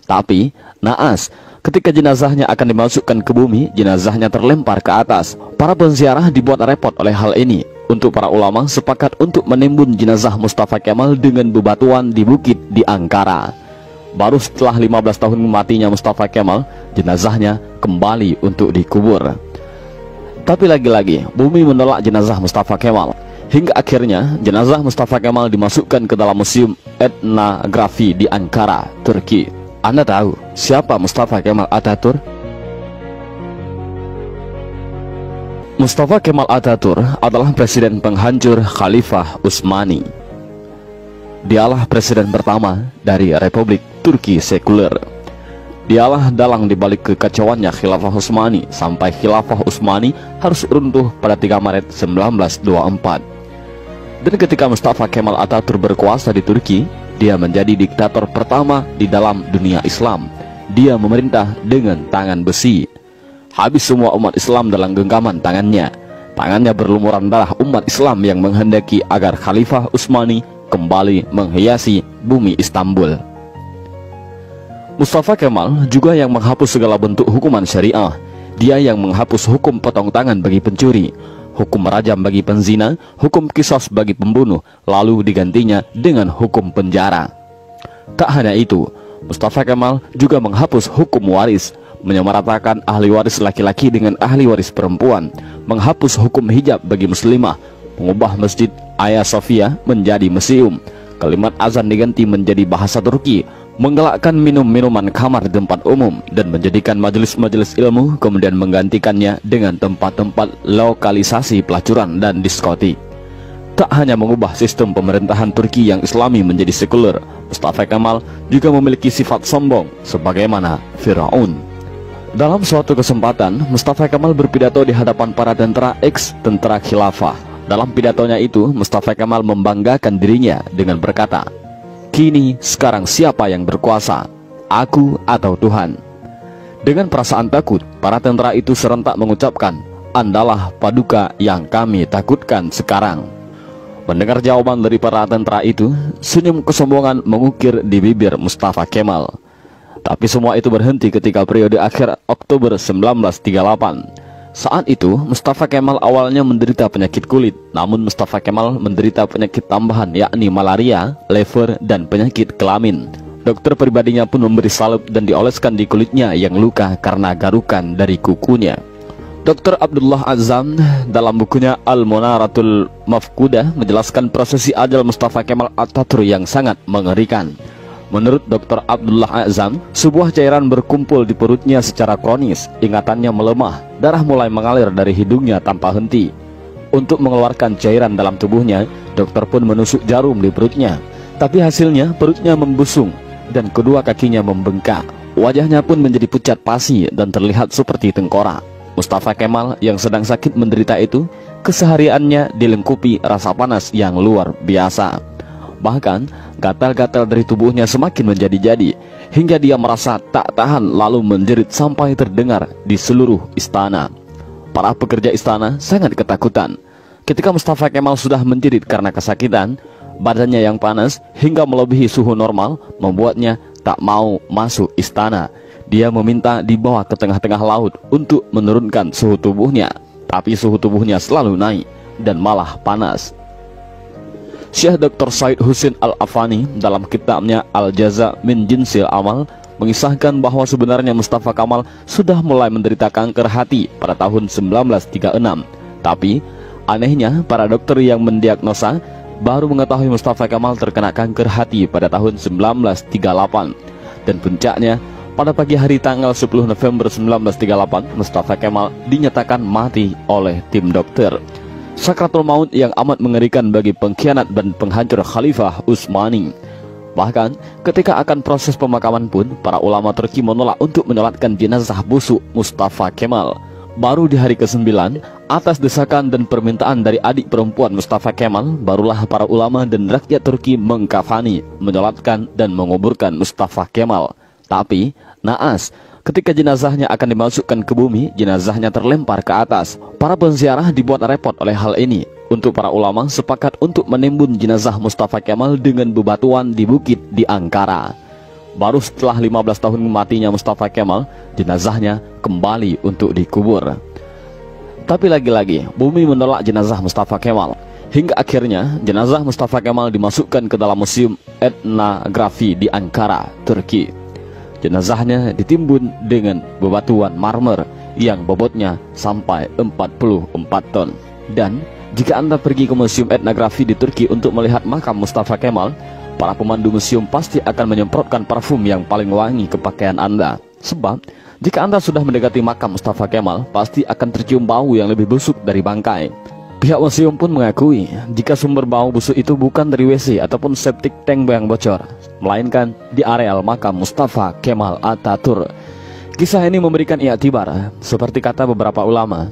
Tapi, naas, ketika jenazahnya akan dimasukkan ke bumi, jenazahnya terlempar ke atas. Para penziarah dibuat repot oleh hal ini. Untuk para ulama sepakat untuk menimbun jenazah Mustafa Kemal dengan bebatuan di bukit di Ankara. Baru setelah 15 tahun matinya Mustafa Kemal, jenazahnya kembali untuk dikubur. Tapi lagi-lagi, bumi menolak jenazah Mustafa Kemal. Hingga akhirnya, jenazah Mustafa Kemal dimasukkan ke dalam Museum Etnografi di Ankara, Turki. Anda tahu siapa Mustafa Kemal Atatürk? Mustafa Kemal Atatürk adalah presiden penghancur Khalifah Utsmani. Dialah presiden pertama dari Republik Turki sekuler. Dialah dalang dibalik kekacauannya Khilafah Utsmani sampai Khilafah Utsmani harus runtuh pada 3 Maret 1924. Dan ketika Mustafa Kemal Atatürk berkuasa di Turki, dia menjadi diktator pertama di dalam dunia Islam. Dia memerintah dengan tangan besi. Habis semua umat Islam dalam genggaman tangannya. Tangannya berlumuran darah umat Islam yang menghendaki agar Khalifah Utsmani kembali menghiasi bumi Istanbul. Mustafa Kemal juga yang menghapus segala bentuk hukuman syariah. Dia yang menghapus hukum potong tangan bagi pencuri, hukum rajam bagi penzina, hukum qisas bagi pembunuh, lalu digantinya dengan hukum penjara. Tak hanya itu, Mustafa Kemal juga menghapus hukum waris, menyamaratakan ahli waris laki-laki dengan ahli waris perempuan, menghapus hukum hijab bagi muslimah, mengubah Masjid Hagia Sophia menjadi museum, kalimat azan diganti menjadi bahasa Turki, menggalakkan minum-minuman kamar di tempat umum, dan menjadikan majelis-majelis ilmu, kemudian menggantikannya dengan tempat-tempat lokalisasi pelacuran dan diskotik. Tak hanya mengubah sistem pemerintahan Turki yang islami menjadi sekuler, Mustafa Kemal juga memiliki sifat sombong sebagaimana Firaun. Dalam suatu kesempatan, Mustafa Kemal berpidato di hadapan para tentara ex-tentara khilafah. Dalam pidatonya itu, Mustafa Kemal membanggakan dirinya dengan berkata, "Kini sekarang siapa yang berkuasa, aku atau Tuhan?" Dengan perasaan takut, para tentara itu serentak mengucapkan, "Andalah paduka yang kami takutkan sekarang." Mendengar jawaban dari para tentara itu, senyum kesombongan mengukir di bibir Mustafa Kemal. Tapi semua itu berhenti ketika periode akhir Oktober 1938. Saat itu, Mustafa Kemal awalnya menderita penyakit kulit, namun Mustafa Kemal menderita penyakit tambahan yakni malaria, lever, dan penyakit kelamin. Dokter pribadinya pun memberi salep dan dioleskan di kulitnya yang luka karena garukan dari kukunya. Dr. Abdullah Azzam dalam bukunya Al-Munaratul Mafkudah menjelaskan prosesi ajal Mustafa Kemal Atatürk yang sangat mengerikan. Menurut Dr. Abdullah Azzam, sebuah cairan berkumpul di perutnya secara kronis, ingatannya melemah, darah mulai mengalir dari hidungnya tanpa henti. Untuk mengeluarkan cairan dalam tubuhnya, dokter pun menusuk jarum di perutnya. Tapi hasilnya perutnya membusung dan kedua kakinya membengkak. Wajahnya pun menjadi pucat pasi dan terlihat seperti tengkorak. Mustafa Kemal yang sedang sakit menderita itu, kesehariannya dilengkupi rasa panas yang luar biasa. Bahkan, gatal-gatal dari tubuhnya semakin menjadi-jadi, hingga dia merasa tak tahan lalu menjerit sampai terdengar di seluruh istana. Para pekerja istana sangat ketakutan. Ketika Mustafa Kemal sudah menjerit karena kesakitan, badannya yang panas hingga melebihi suhu normal membuatnya tak mau masuk istana. Dia meminta dibawa ke tengah-tengah laut untuk menurunkan suhu tubuhnya, tapi suhu tubuhnya selalu naik dan malah panas. Syekh Dr. Said Husin Al-Afani dalam kitabnya Al-Jaza min Jinsil Amal mengisahkan bahwa sebenarnya Mustafa Kemal sudah mulai menderita kanker hati pada tahun 1936. Tapi anehnya para dokter yang mendiagnosa baru mengetahui Mustafa Kemal terkena kanker hati pada tahun 1938. Dan puncaknya, pada pagi hari tanggal 10 November 1938, Mustafa Kemal dinyatakan mati oleh tim dokter. Sakratul maut yang amat mengerikan bagi pengkhianat dan penghancur Khalifah Utsmani. Bahkan ketika akan proses pemakaman pun, para ulama Turki menolak untuk menyolatkan jenazah busuk Mustafa Kemal. Baru di hari ke-9, atas desakan dan permintaan dari adik perempuan Mustafa Kemal, barulah para ulama dan rakyat Turki mengkafani, menyolatkan dan menguburkan Mustafa Kemal. Tapi, naas, ketika jenazahnya akan dimasukkan ke bumi, jenazahnya terlempar ke atas. Para penziarah dibuat repot oleh hal ini. Untuk para ulama sepakat untuk menimbun jenazah Mustafa Kemal dengan bebatuan di bukit di Ankara. Baru setelah 15 tahun matinya Mustafa Kemal, jenazahnya kembali untuk dikubur. Tapi lagi-lagi bumi menolak jenazah Mustafa Kemal, hingga akhirnya jenazah Mustafa Kemal dimasukkan ke dalam Museum Etnografi di Ankara, Turki. Jenazahnya ditimbun dengan bebatuan marmer yang bobotnya sampai 44 ton. Dan jika Anda pergi ke Museum Etnografi di Turki untuk melihat makam Mustafa Kemal, para pemandu museum pasti akan menyemprotkan parfum yang paling wangi ke pakaian Anda. Sebab jika Anda sudah mendekati makam Mustafa Kemal, pasti akan tercium bau yang lebih busuk dari bangkai. Pihak museum pun mengakui jika sumber bau busuk itu bukan dari WC ataupun septic tank yang bocor, melainkan di areal makam Mustafa Kemal Atatürk. Kisah ini memberikan i'tibar, seperti kata beberapa ulama,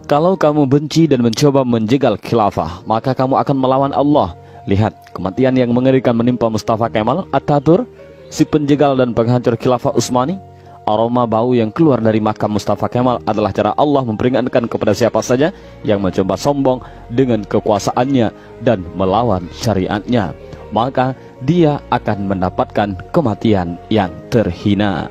kalau kamu benci dan mencoba menjegal khilafah, maka kamu akan melawan Allah. Lihat kematian yang mengerikan menimpa Mustafa Kemal Atatürk, si penjegal dan penghancur khilafah Utsmani. Aroma bau yang keluar dari makam Mustafa Kemal adalah cara Allah memperingatkan kepada siapa saja yang mencoba sombong dengan kekuasaannya dan melawan syariatnya, maka dia akan mendapatkan kematian yang terhina.